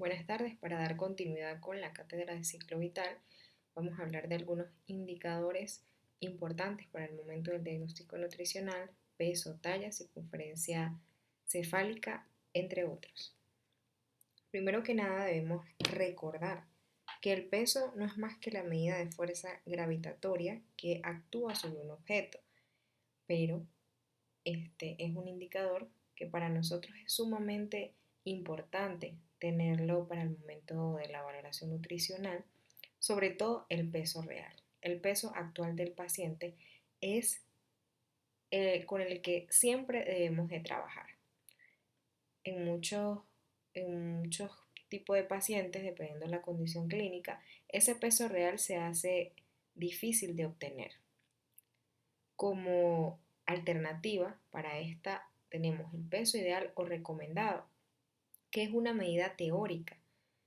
Buenas tardes. Para dar continuidad con la cátedra de ciclo vital, vamos a hablar de algunos indicadores importantes para el momento del diagnóstico nutricional: peso, talla, circunferencia cefálica, entre otros. Primero que nada debemos recordar que el peso no es más que la medida de fuerza gravitatoria que actúa sobre un objeto, pero este es un indicador que para nosotros es sumamente importante tenerlo para el momento de la valoración nutricional, sobre todo el peso real. El peso actual del paciente es con el que siempre debemos de trabajar. En muchos, en muchos tipos de pacientes, dependiendo de la condición clínica, ese peso real se hace difícil de obtener. Como alternativa para esta tenemos el peso ideal o recomendado, que es una medida teórica.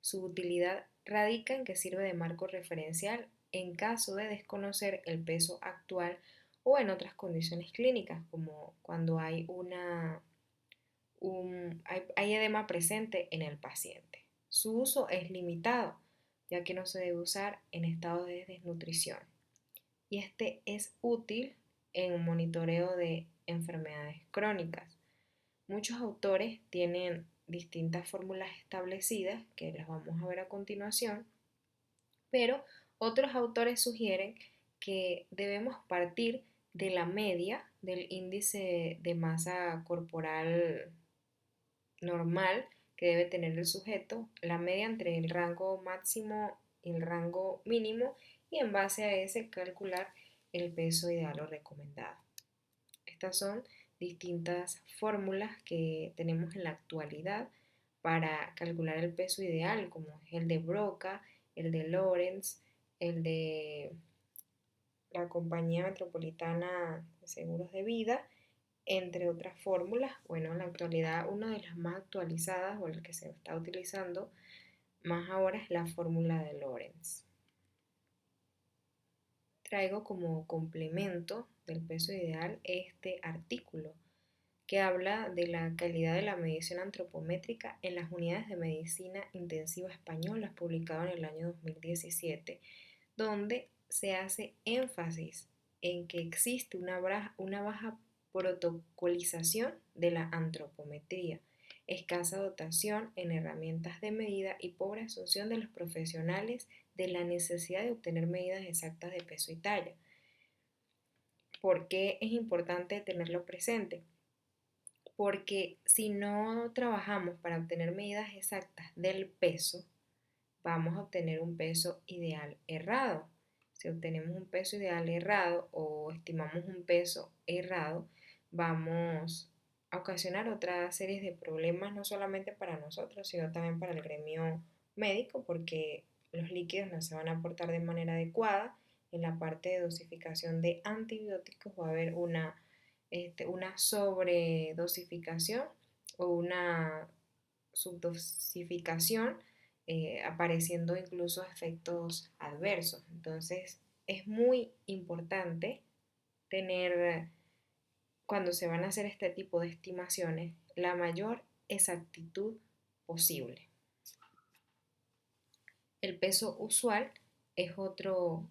Su utilidad radica en que sirve de marco referencial en caso de desconocer el peso actual o en otras condiciones clínicas, como cuando hay edema presente en el paciente. Su uso es limitado, ya que no se debe usar en estado de desnutrición, y este es útil en un monitoreo de enfermedades crónicas. Muchos autores tienen distintas fórmulas establecidas, que las vamos a ver a continuación, pero otros autores sugieren que debemos partir de la media del índice de masa corporal normal que debe tener el sujeto, la media entre el rango máximo y el rango mínimo, y en base a ese calcular el peso ideal o recomendado. Estas son distintas fórmulas que tenemos en la actualidad para calcular el peso ideal, como es el de Broca, el de Lorenz, el de la Compañía Metropolitana de Seguros de Vida, entre otras fórmulas. Bueno, en la actualidad una de las más actualizadas o el que se está utilizando más ahora es la fórmula de Lorenz. Traigo como complemento del peso ideal este artículo que habla de la calidad de la medición antropométrica en las unidades de medicina intensiva españolas, publicado en el año 2017, donde se hace énfasis en que existe una baja protocolización de la antropometría, escasa dotación en herramientas de medida y pobre asunción de los profesionales de la necesidad de obtener medidas exactas de peso y talla. ¿Por qué es importante tenerlo presente? Porque si no trabajamos para obtener medidas exactas del peso, vamos a obtener un peso ideal errado. Si obtenemos un peso ideal errado o estimamos un peso errado, vamos a ocasionar otra serie de problemas, no solamente para nosotros, sino también para el gremio médico, porque los líquidos no se van a aportar de manera adecuada. En la parte de dosificación de antibióticos va a haber una sobredosificación o una subdosificación, apareciendo incluso efectos adversos. Entonces, es muy importante tener, cuando se van a hacer este tipo de estimaciones, la mayor exactitud posible. El peso usual es otro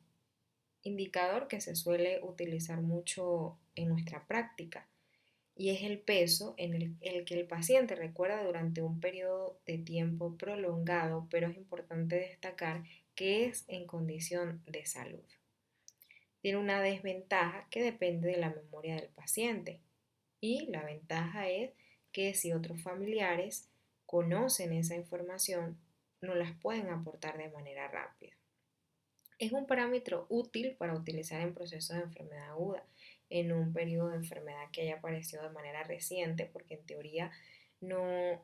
indicador que se suele utilizar mucho en nuestra práctica, y es el peso en el que el paciente recuerda durante un periodo de tiempo prolongado, pero es importante destacar que es en condición de salud. Tiene una desventaja que depende de la memoria del paciente, y la ventaja es que si otros familiares conocen esa información, no las pueden aportar de manera rápida. Es un parámetro útil para utilizar en procesos de enfermedad aguda, en un periodo de enfermedad que haya aparecido de manera reciente, porque en teoría no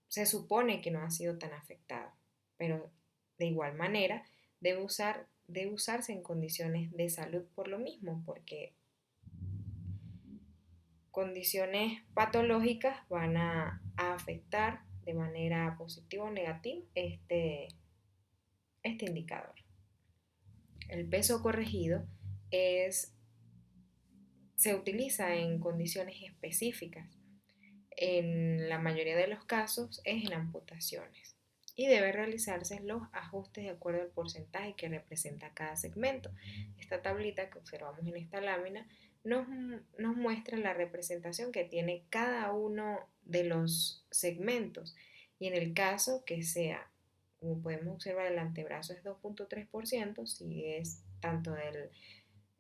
se supone que no ha sido tan afectado, pero de igual manera debe usarse en condiciones de salud por lo mismo, porque condiciones patológicas van a afectar de manera positiva o negativa este indicador. El peso corregido se utiliza en condiciones específicas. En la mayoría de los casos es en amputaciones. y debe realizarse los ajustes de acuerdo al porcentaje que representa cada segmento. Esta tablita que observamos en esta lámina nos muestra la representación que tiene cada uno de los segmentos y en el caso que sea, como podemos observar, el antebrazo es 2.3%, si es tanto del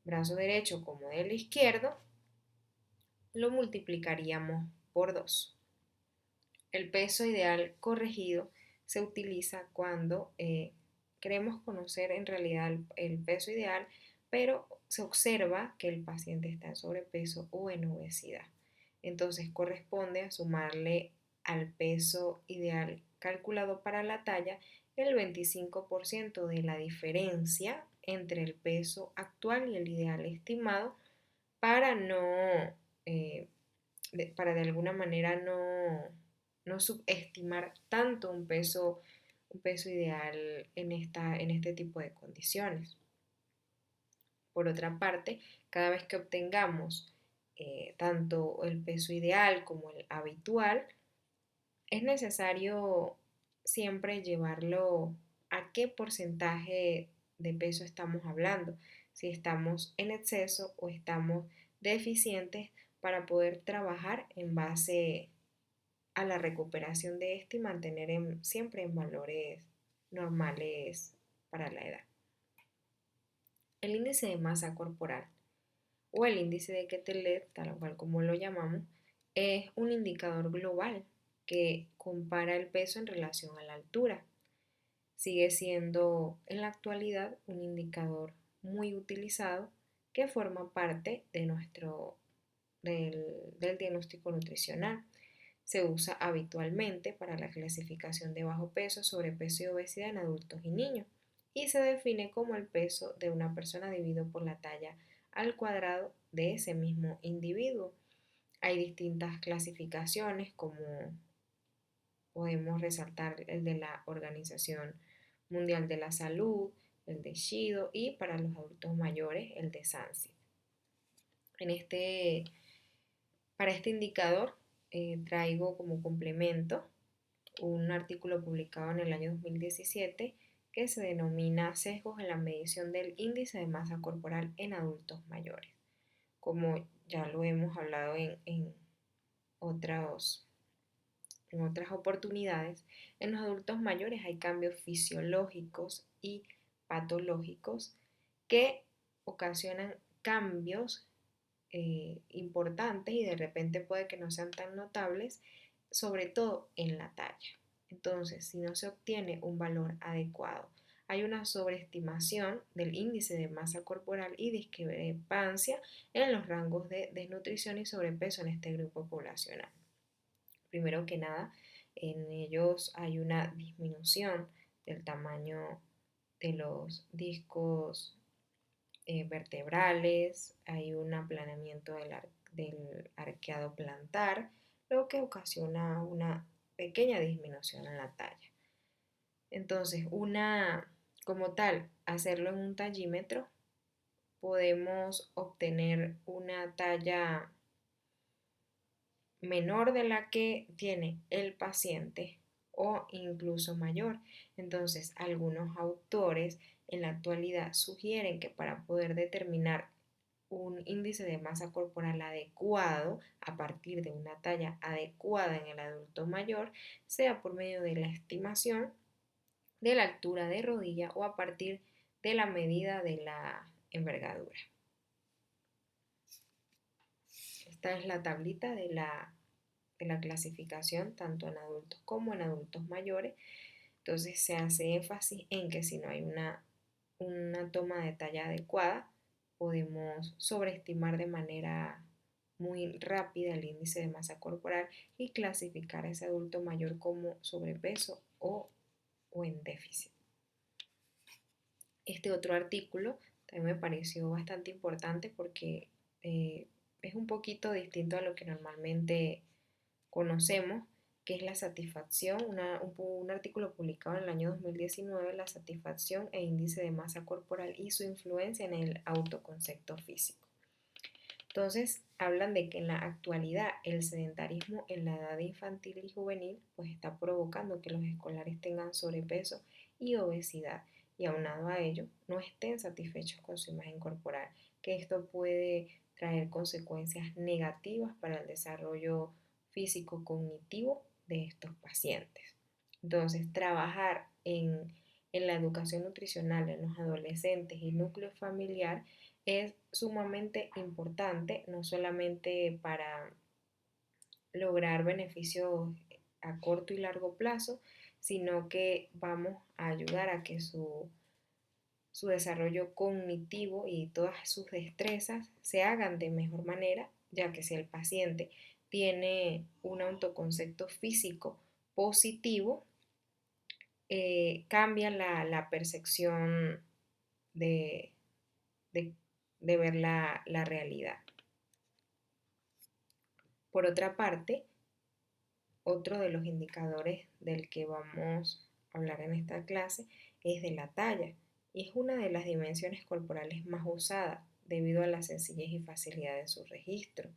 brazo derecho como del izquierdo, lo multiplicaríamos por 2. El peso ideal corregido se utiliza cuando queremos conocer en realidad el peso ideal, pero se observa que el paciente está en sobrepeso o en obesidad. Entonces corresponde a sumarle al peso ideal calculado para la talla el 25% de la diferencia entre el peso actual y el ideal estimado para no eh, para de alguna manera no subestimar tanto un peso ideal en este tipo de condiciones. Por otra parte, cada vez que obtengamos tanto el peso ideal como el habitual, es necesario siempre llevarlo a qué porcentaje de peso estamos hablando, si estamos en exceso o estamos deficientes para poder trabajar en base a la recuperación de este y mantener siempre en valores normales para la edad. El índice de masa corporal o el índice de Quetelet, tal cual como lo llamamos, es un indicador global que compara el peso en relación a la altura. Sigue siendo en la actualidad un indicador muy utilizado que forma parte de del diagnóstico nutricional. Se usa habitualmente para la clasificación de bajo peso, sobrepeso y obesidad en adultos y niños y se define como el peso de una persona dividido por la talla al cuadrado de ese mismo individuo. Hay distintas clasificaciones como podemos resaltar el de la Organización Mundial de la Salud, el de Shido y para los adultos mayores el de SANSI. Para este indicador traigo como complemento un artículo publicado en el año 2017 que se denomina Sesgos en la medición del índice de masa corporal en adultos mayores. Como ya lo hemos hablado otros, en otras oportunidades, en los adultos mayores hay cambios fisiológicos y patológicos que ocasionan cambios importantes y de repente puede que no sean tan notables, sobre todo en la talla. Entonces, si no se obtiene un valor adecuado, hay una sobreestimación del índice de masa corporal y discrepancia en los rangos de desnutrición y sobrepeso en este grupo poblacional. Primero que nada, en ellos hay una disminución del tamaño de los discos vertebrales, hay un aplanamiento del arqueado plantar, lo que ocasiona una pequeña disminución en la talla. Entonces, como tal, hacerlo en un tallímetro, podemos obtener una talla menor de la que tiene el paciente o incluso mayor. Entonces, algunos autores en la actualidad sugieren que para poder determinar un índice de masa corporal adecuado a partir de una talla adecuada en el adulto mayor sea por medio de la estimación de la altura de rodilla o a partir de la medida de la envergadura. Esta es la tablita de la clasificación tanto en adultos como en adultos mayores. Entonces se hace énfasis en que si no hay una toma de talla adecuada, podemos sobreestimar de manera muy rápida el índice de masa corporal y clasificar a ese adulto mayor como sobrepeso o en déficit. Este otro artículo también me pareció bastante importante porque es un poquito distinto a lo que normalmente conocemos, que es la satisfacción, un artículo publicado en el año 2019, la satisfacción e índice de masa corporal y su influencia en el autoconcepto físico. Entonces, hablan de que en la actualidad el sedentarismo en la edad infantil y juvenil pues está provocando que los escolares tengan sobrepeso y obesidad y aunado a ello no estén satisfechos con su imagen corporal, que esto puede traer consecuencias negativas para el desarrollo físico-cognitivo de estos pacientes. Entonces, trabajar en la educación nutricional en los adolescentes y núcleo familiar es sumamente importante, no solamente para lograr beneficios a corto y largo plazo, sino que vamos a ayudar a que su desarrollo cognitivo y todas sus destrezas se hagan de mejor manera, ya que si el paciente tiene un autoconcepto físico positivo, cambia la percepción de, de, de ver la realidad. Por otra parte, otro de los indicadores del que vamos a hablar en esta clase es de la talla, y es una de las dimensiones corporales más usadas debido a la sencillez y facilidad de su registro.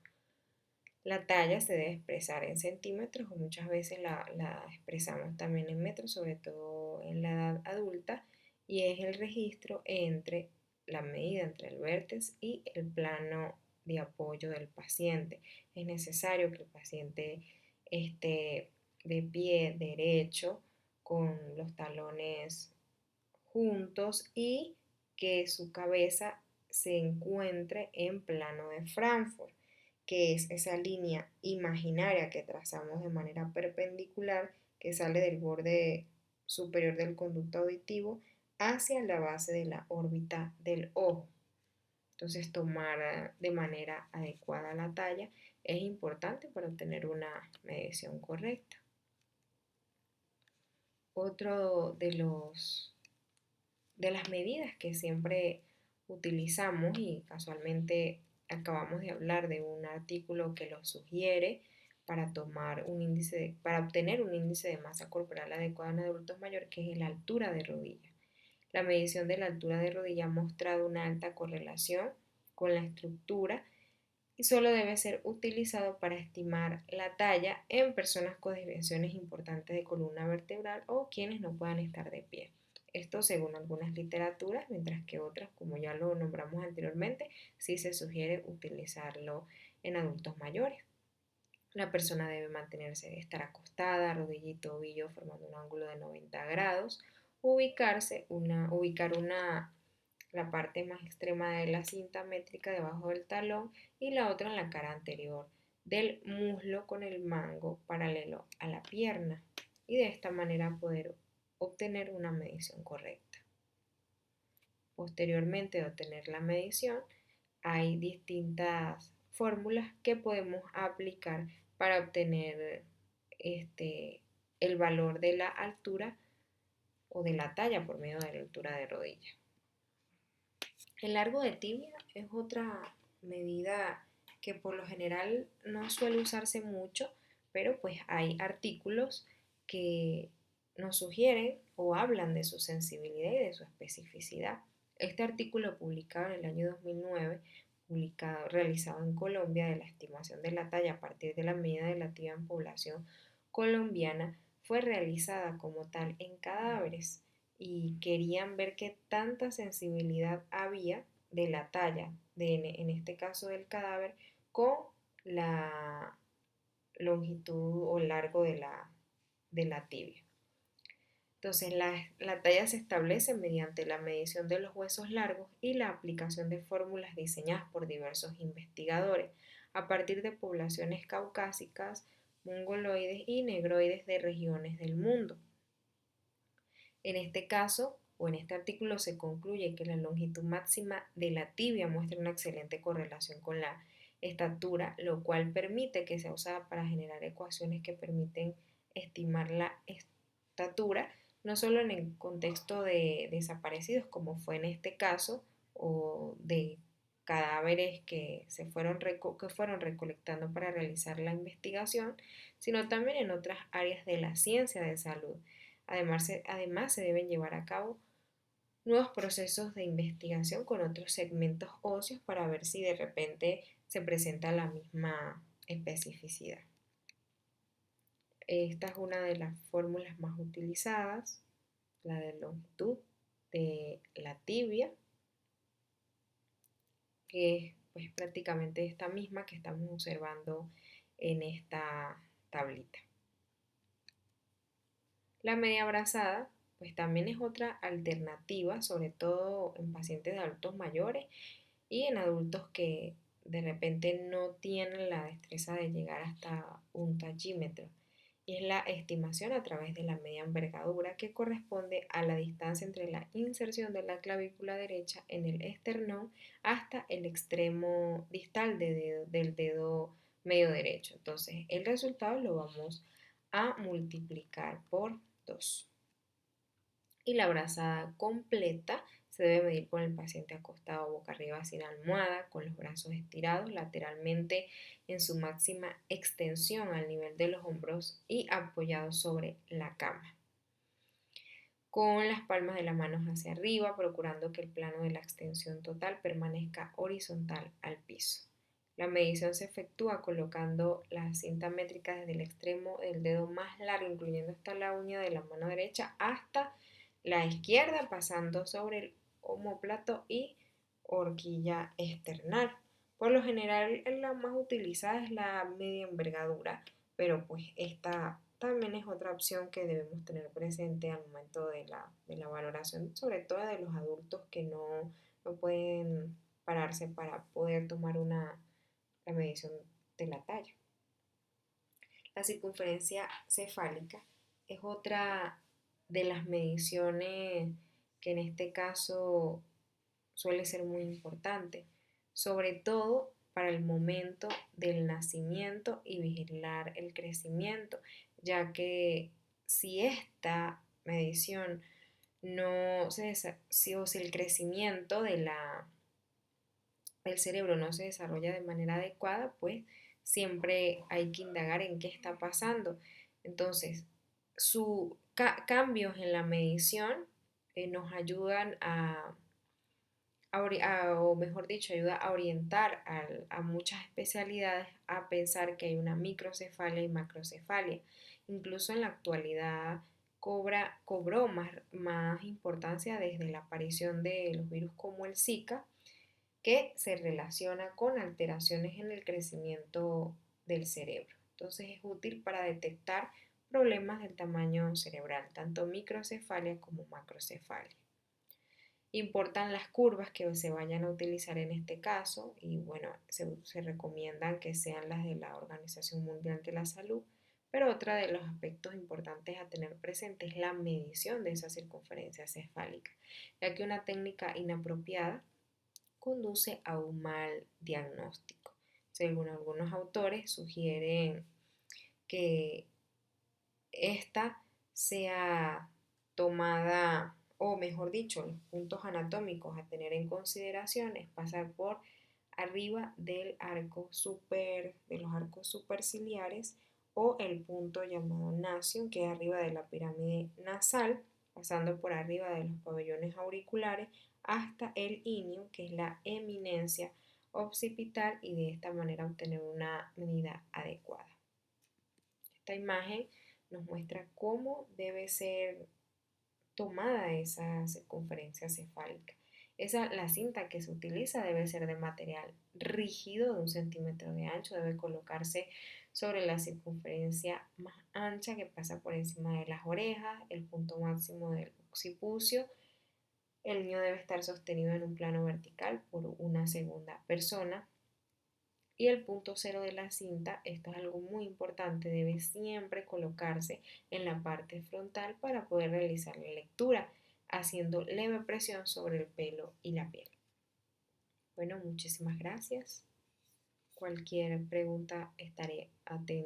La talla se debe expresar en centímetros o muchas veces la expresamos también en metros, sobre todo en la edad adulta, y es el registro entre la medida entre el vértex y el plano de apoyo del paciente. Es necesario que el paciente esté de pie derecho con los talones juntos y que su cabeza se encuentre en plano de Frankfurt, que es esa línea imaginaria que trazamos de manera perpendicular que sale del borde superior del conducto auditivo hacia la base de la órbita del ojo. Entonces, tomar de manera adecuada la talla es importante para obtener una medición correcta. Otro de las medidas que siempre utilizamos, y casualmente acabamos de hablar de un artículo que lo sugiere para para obtener un índice de masa corporal adecuado en adultos mayores, que es la altura de rodilla. La medición de la altura de rodilla ha mostrado una alta correlación con la estructura y solo debe ser utilizado para estimar la talla en personas con desviaciones importantes de columna vertebral o quienes no puedan estar de pie. Esto según algunas literaturas, mientras que otras, como ya lo nombramos anteriormente, sí se sugiere utilizarlo en adultos mayores. La persona debe mantenerse, estar acostada, rodilla y tobillo formando un ángulo de 90 grados, ubicar la parte más extrema de la cinta métrica debajo del talón y la otra en la cara anterior del muslo con el mango paralelo a la pierna, y de esta manera poder obtener una medición correcta. Posteriormente de obtener la medición, hay distintas fórmulas que podemos aplicar para obtener el valor de la altura o de la talla por medio de la altura de rodilla. El largo de tibia es otra medida que por lo general no suele usarse mucho, pero pues hay artículos que nos sugieren o hablan de su sensibilidad y de su especificidad. Este artículo publicado en el año 2009, realizado en Colombia, de la estimación de la talla a partir de la medida de la tibia en población colombiana, fue realizada como tal en cadáveres y querían ver qué tanta sensibilidad había de la talla, en este caso del cadáver, con la longitud o largo de la tibia. Entonces, la talla se establece mediante la medición de los huesos largos y la aplicación de fórmulas diseñadas por diversos investigadores a partir de poblaciones caucásicas, mongoloides y negroides de regiones del mundo. En este caso, o en este artículo, se concluye que la longitud máxima de la tibia muestra una excelente correlación con la estatura, lo cual permite que sea usada para generar ecuaciones que permiten estimar la estatura, no solo en el contexto de desaparecidos, como fue en este caso, o de cadáveres que fueron recolectando para realizar la investigación, sino también en otras áreas de la ciencia de salud. Además, se deben llevar a cabo nuevos procesos de investigación con otros segmentos óseos para ver si de repente se presenta la misma especificidad. Esta es una de las fórmulas más utilizadas, la de longitud de la tibia, que es pues, prácticamente esta misma que estamos observando en esta tablita. La media brazada pues también es otra alternativa, sobre todo en pacientes de adultos mayores y en adultos que de repente no tienen la destreza de llegar hasta un tachímetro. Y es la estimación a través de la media envergadura que corresponde a la distancia entre la inserción de la clavícula derecha en el esternón hasta el extremo distal del dedo medio derecho. Entonces, el resultado lo vamos a multiplicar por 2. Y la brazada completa se debe medir con el paciente acostado boca arriba sin almohada, con los brazos estirados lateralmente en su máxima extensión al nivel de los hombros y apoyados sobre la cama. Con las palmas de las manos hacia arriba, procurando que el plano de la extensión total permanezca horizontal al piso. La medición se efectúa colocando la cinta métrica desde el extremo del dedo más largo, incluyendo hasta la uña de la mano derecha, hasta la izquierda, pasando sobre el omóplato y horquilla externar. Por lo general, la más utilizada es la media envergadura, pero pues esta también es otra opción que debemos tener presente al momento de la valoración, sobre todo de los adultos que no pueden pararse para poder tomar la medición de la talla. La circunferencia cefálica es otra de las mediciones que en este caso suele ser muy importante, sobre todo para el momento del nacimiento y vigilar el crecimiento, ya que si esta medición no se si el crecimiento del cerebro no se desarrolla de manera adecuada, pues siempre hay que indagar en qué está pasando. Entonces, cambios en la medición nos ayudan o mejor dicho, ayuda a orientar a muchas especialidades a pensar que hay una microcefalia y macrocefalia. Incluso en la actualidad cobró más importancia desde la aparición de los virus como el Zika, que se relaciona con alteraciones en el crecimiento del cerebro. Entonces es útil para detectar problemas del tamaño cerebral, tanto microcefalia como macrocefalia. Importan las curvas que se vayan a utilizar en este caso y bueno, se recomiendan que sean las de la Organización Mundial de la Salud, pero otro de los aspectos importantes a tener presente es la medición de esa circunferencia cefálica, ya que una técnica inapropiada conduce a un mal diagnóstico. Según algunos autores, sugieren que esta sea tomada, o mejor dicho, los puntos anatómicos a tener en consideración es pasar por arriba de los arcos superciliares o el punto llamado nasion, que es arriba de la pirámide nasal, pasando por arriba de los pabellones auriculares hasta el inium, que es la eminencia occipital, y de esta manera obtener una medida adecuada. Esta imagen nos muestra cómo debe ser tomada esa circunferencia cefálica. La cinta que se utiliza debe ser de material rígido de 1 centímetro de ancho, debe colocarse sobre la circunferencia más ancha que pasa por encima de las orejas, el punto máximo del occipucio. El niño debe estar sostenido en un plano vertical por una segunda persona. Y el punto cero de la cinta, esto es algo muy importante, debe siempre colocarse en la parte frontal para poder realizar la lectura, haciendo leve presión sobre el pelo y la piel. Bueno, muchísimas gracias. Cualquier pregunta estaré atenta.